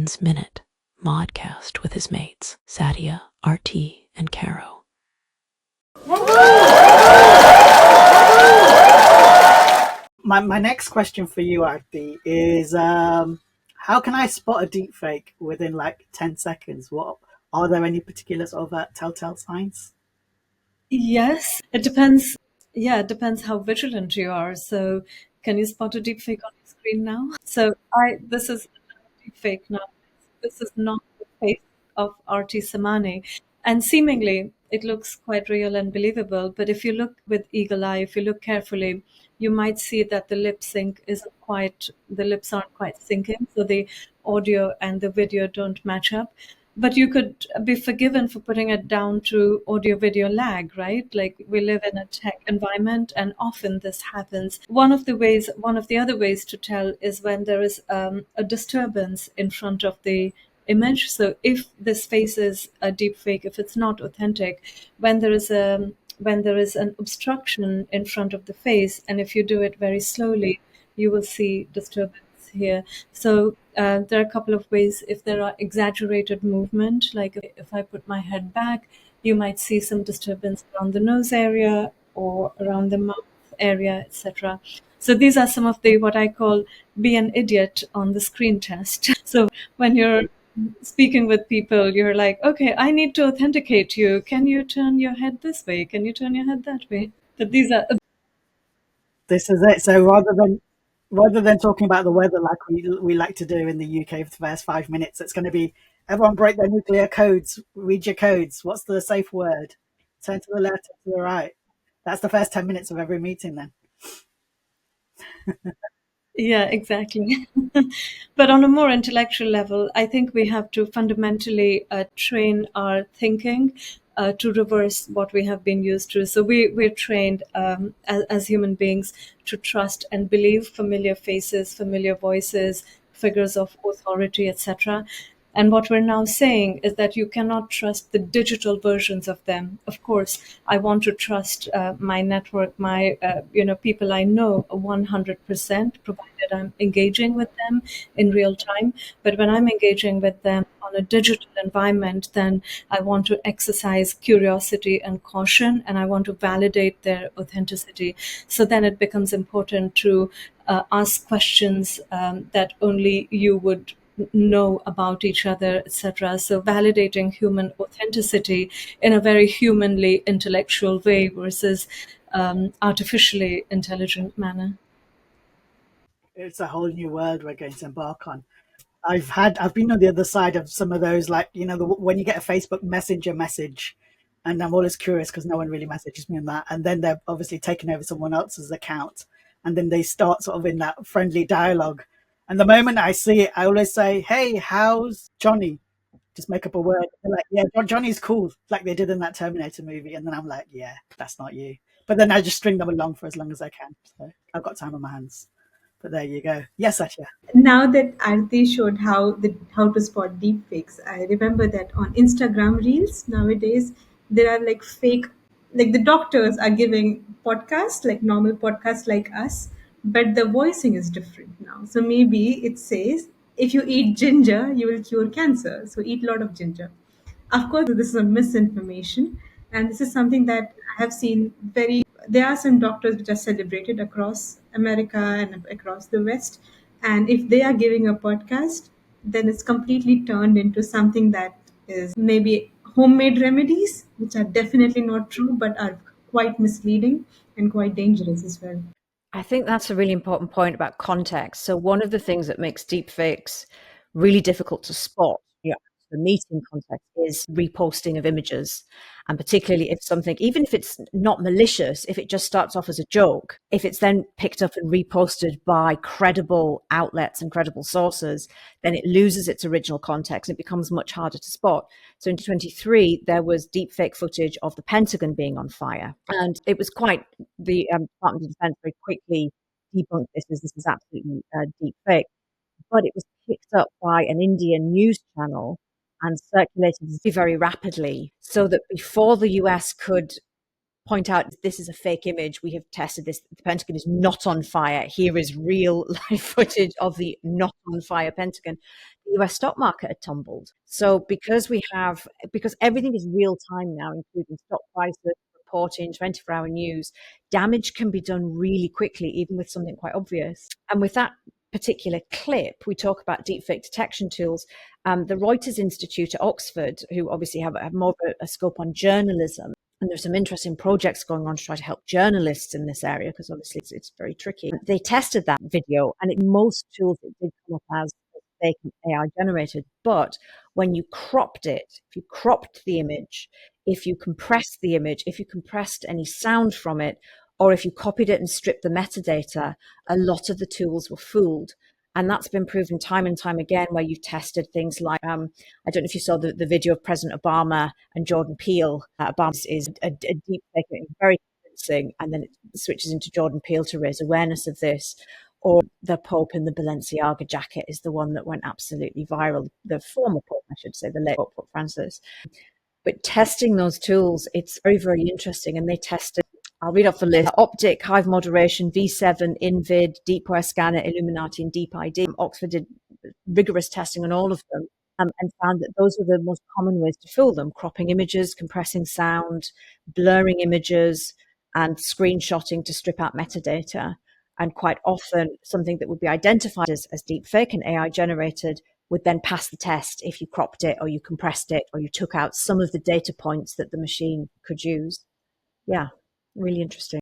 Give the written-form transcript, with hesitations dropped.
John's Minute Modcast with his mates, Sadia, RT, and Caro. My next question for you, Arti, is how can I spot a deepfake within like 10 seconds? What are there any particular sort of telltale signs? Yes, it depends. Yeah, it depends how vigilant you are. So, can you spot a deepfake on your screen now? So, this is a deepfake now. This is not the face of R.T. Samani, and seemingly it looks quite real and believable. But if you look with eagle eye, if you look carefully, you might see that the lips aren't quite syncing, so the audio and the video don't match up. But you could be forgiven for putting it down to audio video lag, right? Like we live in a tech environment and often this happens. One of the other ways to tell is when there is a disturbance in front of the image. So if this face is a deep fake, if it's not authentic, when there is an obstruction in front of the face, and if you do it very slowly, you will see disturbance here. So there are a couple of ways. If there are exaggerated movement, like if I put my head back, you might see some disturbance around the nose area or around the mouth area, etc. So these are some of the what I call be an idiot on the screen test. So when you're speaking with people, you're like, okay, I need to authenticate you. Can you turn your head this way? Can you turn your head that way? But these are This is it. So rather than talking about the weather like we like to do in the UK for the first 5 minutes, it's going to be everyone break their nuclear codes, read your codes. What's the safe word? Turn to the left, to the right. That's the first 10 minutes of every meeting then. Yeah, exactly. But on a more intellectual level, I think we have to fundamentally train our thinking to reverse what we have been used to. So we're trained as human beings to trust and believe familiar faces, familiar voices, figures of authority, etc. And what we're now saying is that you cannot trust the digital versions of them. Of course, I want to trust my network, my people I know 100%, provided I'm engaging with them in real time. But when I'm engaging with them on a digital environment, then I want to exercise curiosity and caution, and I want to validate their authenticity. So then it becomes important to ask questions that only you would know about each other, etc. So validating human authenticity in a very humanly intellectual way versus artificially intelligent manner. It's a whole new world we're going to embark on. I've been on the other side of some of those, like, when you get a Facebook Messenger message, and I'm always curious because no one really messages me on that. And then they're obviously taking over someone else's account. And then they start sort of in that friendly dialogue. And the moment I see it, I always say, hey, how's Johnny? Just make up a word. They're like, yeah, Johnny's cool, like they did in that Terminator movie. And then I'm like, yeah, that's not you. But then I just string them along for as long as I can. So I've got time on my hands. But there you go. Yes, Satya. Now that Arti showed how to spot deepfakes, I remember that on Instagram Reels nowadays there are like fake, like the doctors are giving podcasts like normal podcasts like us, but the voicing is different now. So maybe it says if you eat ginger, you will cure cancer. So eat a lot of ginger. Of course, this is a misinformation, and this is something that I have seen very. There are some doctors which are celebrated across America and across the West, and if they are giving a podcast, then it's completely turned into something that is maybe homemade remedies, which are definitely not true, but are quite misleading and quite dangerous as well. I think that's a really important point about context. So one of the things that makes deepfakes really difficult to spot, the meeting context, is reposting of images. And particularly if something, even if it's not malicious, if it just starts off as a joke, if it's then picked up and reposted by credible outlets and credible sources, then it loses its original context. It becomes much harder to spot. So in 2023, there was deepfake footage of the Pentagon being on fire. And it was quite, the Department of Defense very quickly debunked this as this is absolutely deep fake. But it was picked up by an Indian news channel and circulated very, very rapidly, so that before the US could point out this is a fake image. We have tested this. The Pentagon is not on fire. Here is real live footage of the not on fire Pentagon. The US stock market had tumbled. So because everything is real time now, including stock prices, reporting, 24-hour news, damage can be done really quickly, even with something quite obvious. And with that particular clip, we talk about deepfake detection tools. The Reuters Institute at Oxford, who obviously have more of a scope on journalism, and there's some interesting projects going on to try to help journalists in this area, because obviously it's very tricky. They tested that video, and most tools it did come up as fake AI generated. But when you cropped it, if you cropped the image, if you compressed the image, if you compressed any sound from it, or if you copied it and stripped the metadata, a lot of the tools were fooled. And that's been proven time and time again, where you've tested things like, I don't know if you saw the video of President Obama and Jordan Peele. Obama is a deep fake, very convincing, and then it switches into Jordan Peele to raise awareness of this. Or the Pope in the Balenciaga jacket is the one that went absolutely viral. The former Pope, I should say, the late Pope Francis. But testing those tools, it's very, very interesting. And they tested, I'll read off the list: Optic, Hive Moderation, V7, Invid, Deepware Scanner, Illuminati, and Deep ID. Oxford did rigorous testing on all of them, and found that those were the most common ways to fool them: cropping images, compressing sound, blurring images, and screenshotting to strip out metadata. And quite often, something that would be identified as deepfake and AI generated would then pass the test if you cropped it or you compressed it or you took out some of the data points that the machine could use. Yeah, really interesting.